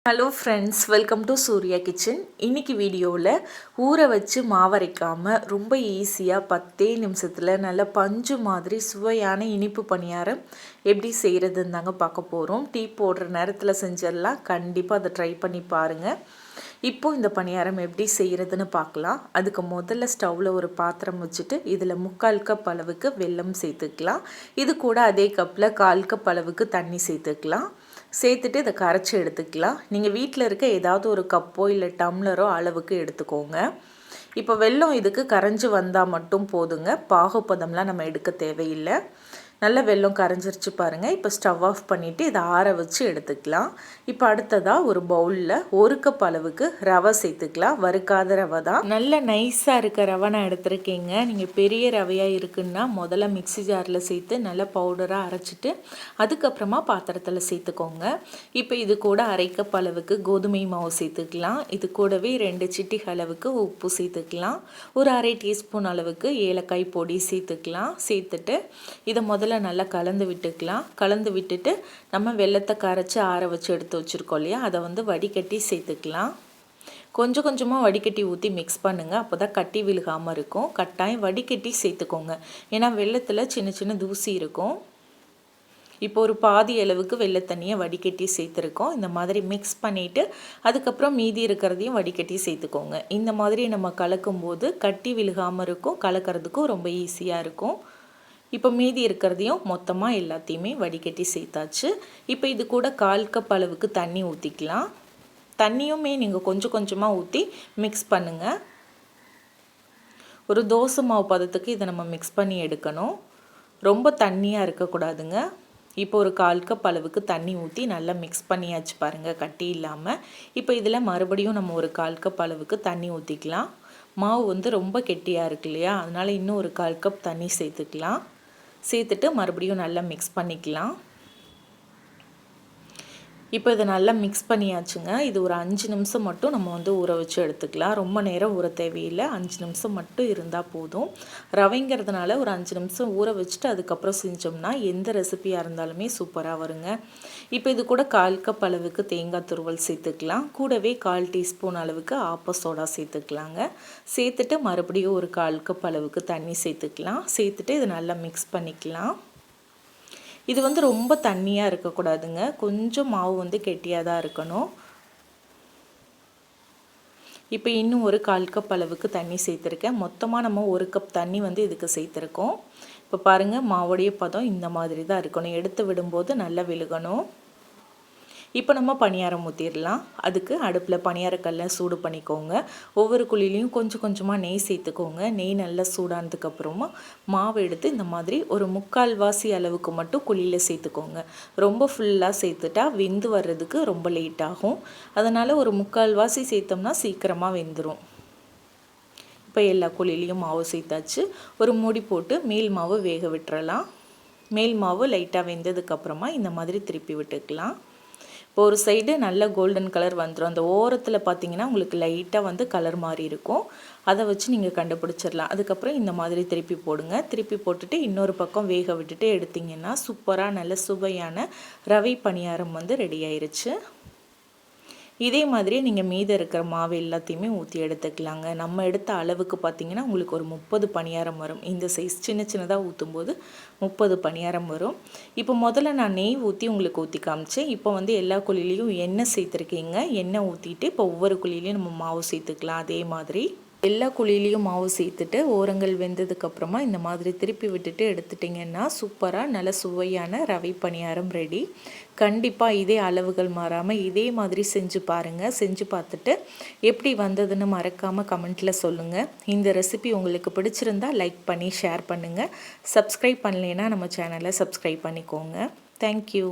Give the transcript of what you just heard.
Hello friends, welcome to Surya kitchen. இன்றைக்கி வீடியோவில் ஊற வச்சு மாவரைக்காமல் ரொம்ப ஈஸியாக 10 நிமிஷத்தில் நல்ல பஞ்சு மாதிரி சுவையான இனிப்பு பணியாரம் எப்படி செய்கிறதுன்னு தாங்க பார்க்க போகிறோம். டீ போடுற நேரத்தில் செஞ்சிடலாம். கண்டிப்பாக அதை ட்ரை பண்ணி பாருங்கள். இப்போது இந்த பணியாரம் எப்படி செய்கிறதுன்னு பார்க்கலாம். அதுக்கு முதல்ல ஸ்டவ்வில் ஒரு பாத்திரம் வச்சுட்டு இதில் 3/4 கப் அளவுக்கு வெல்லம் சேர்த்துக்கலாம். இது கூட அதே கப்பில் 1/4 கப் அளவுக்கு தண்ணி சேர்த்துக்கலாம். சேர்த்துட்டு இதை கரைச்சி எடுத்துக்கலாம். நீங்கள் வீட்டில் இருக்க ஏதாவது ஒரு கப்போ இல்லை டம்ளரோ அளவுக்கு எடுத்துக்கோங்க. இப்போ வெல்லம் இதுக்கு கரைஞ்சி வந்தால் மட்டும் போதுங்க. பாகுபதம்லாம் நம்ம எடுக்க தேவையில்லை. நல்ல வெல்லம் கரைஞ்சிருச்சு பாருங்கள். இப்போ ஸ்டவ் ஆஃப் பண்ணிவிட்டு இதை ஆற வச்சு எடுத்துக்கலாம். இப்போ அடுத்ததாக ஒரு பவுலில் 1 கப் அளவுக்கு ரவை சேர்த்துக்கலாம். வறுக்காத ரவை தான். நல்ல நைஸாக இருக்க ரவை நான் எடுத்துருக்கேங்க. நீங்கள் பெரிய ரவையாக இருக்குன்னா முதல்ல மிக்ஸி ஜாரில் சேர்த்து நல்லா பவுடராக அரைச்சிட்டு அதுக்கப்புறமா பாத்திரத்தில் சேர்த்துக்கோங்க. இப்போ இது கூட 1/2 கப் அளவுக்கு கோதுமை மாவு சேர்த்துக்கலாம். இது கூடவே 2 சிட்டிகை அளவுக்கு உப்பு சேர்த்துக்கலாம். ஒரு 1/2 டீஸ்பூன் அளவுக்கு ஏலக்காய் பொடி சேர்த்துக்கலாம். சேர்த்துட்டு இதை முதல்ல நல்லா கலந்து விட்டுக்கலாம். கலந்து விட்டுட்டு நம்ம வெல்லத்தை கரைச்சி ஆற வச்சு எடுத்து வச்சுருக்கோம் இல்லையா, அதை வடிகட்டி சேர்த்துக்கலாம். கொஞ்சம் கொஞ்சமாக வடிகட்டி ஊற்றி மிக்ஸ் பண்ணுங்கள். அப்போ தான் கட்டி விழுகாமல் இருக்கும். கட்டாயம் வடிகட்டி சேர்த்துக்கோங்க. ஏன்னா வெல்லத்தில் சின்ன சின்ன தூசி இருக்கும். இப்போ ஒரு பாதி அளவுக்கு வெள்ளை தண்ணியை வடிகட்டி சேர்த்துருக்கோம். இந்த மாதிரி மிக்ஸ் பண்ணிவிட்டு அதுக்கப்புறம் மீதி இருக்கிறதையும் வடிகட்டி சேர்த்துக்கோங்க. இந்த மாதிரி நம்ம கலக்கும்போது கட்டி விழுகாமல் இருக்கும். கலக்கிறதுக்கும் ரொம்ப ஈஸியாக இருக்கும். இப்போ மீதி இருக்கிறதையும் மொத்தமாக எல்லாத்தையுமே வடிகட்டி சேர்த்தாச்சு. இப்போ இது கூட 1/4 கப் அளவுக்கு தண்ணி ஊற்றிக்கலாம். தண்ணியுமே நீங்கள் கொஞ்சம் கொஞ்சமாக ஊற்றி மிக்ஸ் பண்ணுங்கள். ஒரு தோசை மாவு பதத்துக்கு இதை நம்ம மிக்ஸ் பண்ணி எடுக்கணும். ரொம்ப தண்ணியாக இருக்கக்கூடாதுங்க. இப்போ ஒரு 1/4 கப் அளவுக்கு தண்ணி ஊற்றி நல்லா மிக்ஸ் பண்ணியாச்சு பாருங்கள், கட்டி இல்லாமல். இப்போ இதில் மறுபடியும் நம்ம ஒரு 1/4 கப் அளவுக்கு தண்ணி ஊற்றிக்கலாம். மாவு ரொம்ப கெட்டியாக இருக்கு இல்லையா, அதனால் இன்னும் ஒரு 1/4 கப் தண்ணி சேர்த்துக்கலாம். சேர்த்துட்டு மறுபடியும் நல்லா மிக்ஸ் பண்ணிக்கலாம். இப்போ இதை நல்லா மிக்ஸ் பண்ணியாச்சுங்க. இது ஒரு 5 நிமிஷம் மட்டும் நம்ம ஊற வச்சு எடுத்துக்கலாம். ரொம்ப நேரம் ஊற தேவையில்லை. 5 நிமிஷம் மட்டும் இருந்தால் போதும். ரவைங்கிறதுனால ஒரு 5 நிமிஷம் ஊற வச்சுட்டு அதுக்கப்புறம் செஞ்சோம்னா எந்த ரெசிபியாக இருந்தாலுமே சூப்பராக வருங்க. இப்போ இது கூட 1/4 கப் அளவுக்கு தேங்காய் துருவல் சேர்த்துக்கலாம். கூடவே 1/4 டீஸ்பூன் அளவுக்கு ஆப்ப சோடா சேர்த்துக்கலாங்க. சேர்த்துட்டு மறுபடியும் ஒரு 1/4 கப் அளவுக்கு தண்ணி சேர்த்துக்கலாம். சேர்த்துட்டு இதை நல்லா மிக்ஸ் பண்ணிக்கலாம். இது ரொம்ப தண்ணியாக இருக்கக்கூடாதுங்க. கொஞ்சம் மாவு கெட்டியாக தான் இருக்கணும். இப்போ இன்னும் ஒரு 1/4 கப் அளவுக்கு தண்ணி சேர்த்துருக்கேன். மொத்தமாக நம்ம 1 கப் தண்ணி இதுக்கு சேர்த்துருக்கோம். இப்போ பாருங்கள், மாவுடைய பதம் இந்த மாதிரி தான் இருக்கணும். எடுத்து விடும்போது நல்லா விழுகணும். இப்போ நம்ம பணியாரம் ஊற்றிடலாம். அதுக்கு அடுப்பில் பணியாரக்கல்லை சூடு பண்ணிக்கோங்க. ஒவ்வொரு குழிலையும் கொஞ்சம் கொஞ்சமாக நெய் சேர்த்துக்கோங்க. நெய் நல்லா சூடானதுக்கப்புறமா மாவு எடுத்து இந்த மாதிரி ஒரு 3/4 வாசி அளவுக்கு மட்டும் குழியில் சேர்த்துக்கோங்க. ரொம்ப ஃபுல்லாக சேர்த்துட்டா வெந்து வர்றதுக்கு ரொம்ப லேட் ஆகும். அதனால் ஒரு 3/4 வாசி சேர்த்தோம்னா சீக்கிரமாக வெந்துடும். இப்போ எல்லா குழிலையும் மாவு சேர்த்தாச்சு. ஒரு மூடி போட்டு மேல் மாவு வேக விட்டுறலாம். மேல் மாவு லைட்டாக வெந்ததுக்கப்புறமா இந்த மாதிரி திருப்பி விட்டுக்கலாம். இப்போ ஒரு சைடு நல்ல கோல்டன் கலர் வந்துடும். அந்த ஓரத்தில் பார்த்தீங்கன்னா உங்களுக்கு லைட்டாக கலர் மாறி இருக்கும். அதை வச்சு நீங்கள் கண்டுபிடிச்சிடலாம். அதுக்கப்புறம் இந்த மாதிரி திருப்பி போடுங்க. திருப்பி போட்டுட்டு இன்னொரு பக்கம் வேக விட்டுட்டு எடுத்திங்கன்னா சூப்பராக நல்ல சுவையான ரவை பணியாரம் ரெடி ஆயிருச்சு. இதே மாதிரி நீங்கள் மீதம் இருக்கிற மாவு எல்லாத்தையுமே ஊற்றி எடுத்துக்கலாங்க. நம்ம எடுத்த அளவுக்கு பார்த்திங்கன்னா உங்களுக்கு ஒரு 30 பணியாரம் வரும். இந்த சைஸ் சின்ன சின்னதாக ஊற்றும்போது 30 பணியாரம் வரும். இப்போ முதல்ல நான் நெய் ஊற்றி உங்களுக்கு ஊற்றி காமிச்சேன். இப்போ எல்லா குழிலையும் எண்ணெய் சேர்த்துருக்கீங்க. எண்ணெய் ஊற்றிட்டு இப்போ ஒவ்வொரு குழிலையும் நம்ம மாவு சேர்த்துக்கலாம். அதே மாதிரி எல்லா குழிலையும் மாவு சேர்த்துட்டு ஓரங்கள் வெந்ததுக்கப்புறமா இந்த மாதிரி திருப்பி விட்டுட்டு எடுத்துட்டிங்கன்னா சூப்பராக நல்ல சுவையான ரவை பணியாரம் ரெடி. கண்டிப்பாக இதே அளவுகள் மாறாமல் இதே மாதிரி செஞ்சு பாருங்கள். செஞ்சு பார்த்துட்டு எப்படி வந்ததுன்னு மறக்காமல் கமெண்ட்டில் சொல்லுங்கள். இந்த ரெசிபி உங்களுக்கு பிடிச்சிருந்தா லைக் பண்ணி ஷேர் பண்ணுங்கள். சப்ஸ்கிரைப் பண்ணலைன்னா நம்ம சேனலை சப்ஸ்கிரைப் பண்ணிக்கோங்க. தேங்க்யூ.